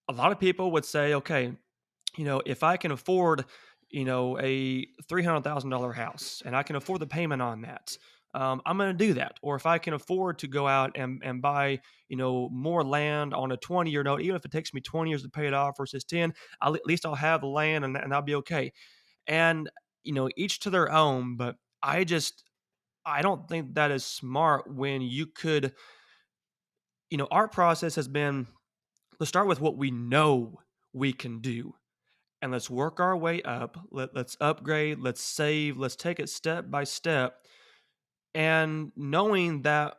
a lot of people would say, okay, if I can afford, a $300,000 house and I can afford the payment on that, I'm going to do that. Or if I can afford to go out and buy, more land on a 20-year note, even if it takes me 20 years to pay it off versus 10, at least I'll have the land and I'll be okay. And, each to their own, but I don't think that is smart when you could, our process has been, let's start with what we know we can do and let's work our way up. Let's upgrade, let's save, let's take it step by step. And knowing that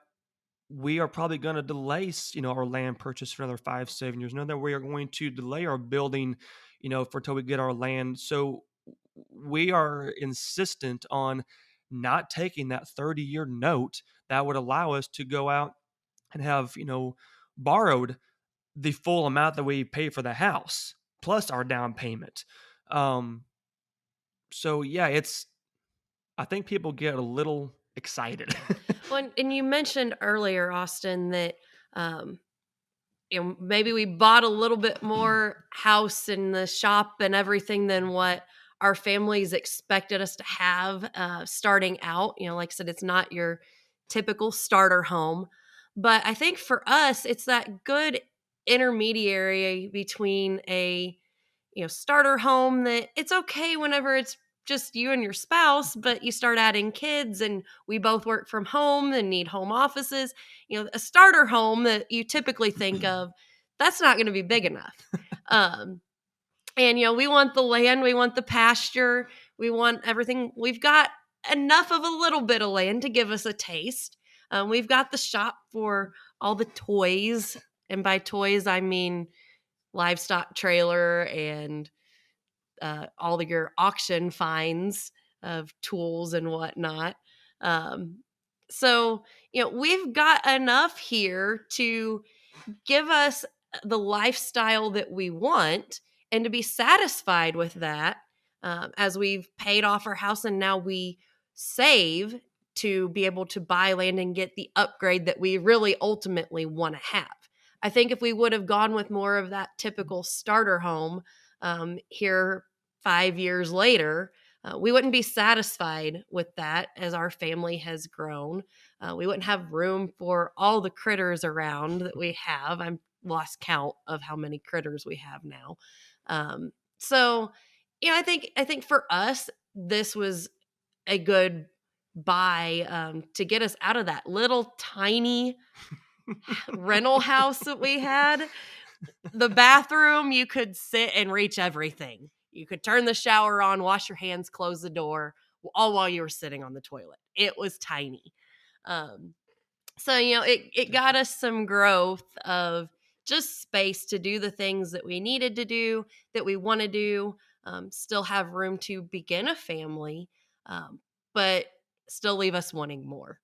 we are probably going to delay, our land purchase for another 5, 7 years, know that we are going to delay our building, for till we get our land. So we are insistent on not taking that 30-year note that would allow us to go out and have, borrowed the full amount that we pay for the house plus our down payment. Um, so yeah, I think people get a little excited. Well, and you mentioned earlier, Austin, that um, maybe we bought a little bit more house in the shop and everything than what our families expected us to have starting out. Like I said, it's not your typical starter home. But I think for us, it's that good intermediary between a starter home that it's okay whenever it's just you and your spouse, but you start adding kids and we both work from home and need home offices. A starter home that you typically think of, that's not going to be big enough. Um, and we want the land, we want the pasture, we want everything. We've got enough of a little bit of land to give us a taste. We've got the shop for all the toys, and by toys I mean livestock trailer and all of your auction finds of tools and whatnot. Um, so, we've got enough here to give us the lifestyle that we want and to be satisfied with that as we've paid off our house and now we save to be able to buy land and get the upgrade that we really ultimately want to have. I think if we would have gone with more of that typical starter home here 5 years later, we wouldn't be satisfied with that as our family has grown. We wouldn't have room for all the critters around that we have. I'm lost count of how many critters we have now. So, I think for us, this was a good buy to get us out of that little tiny rental house that we had. The bathroom, you could sit and reach everything. You could turn the shower on, wash your hands, close the door, all while you were sitting on the toilet. It was tiny. Um, so, it got us some growth of just space to do the things that we needed to do, that we want to do, still have room to begin a family, but still leave us wanting more.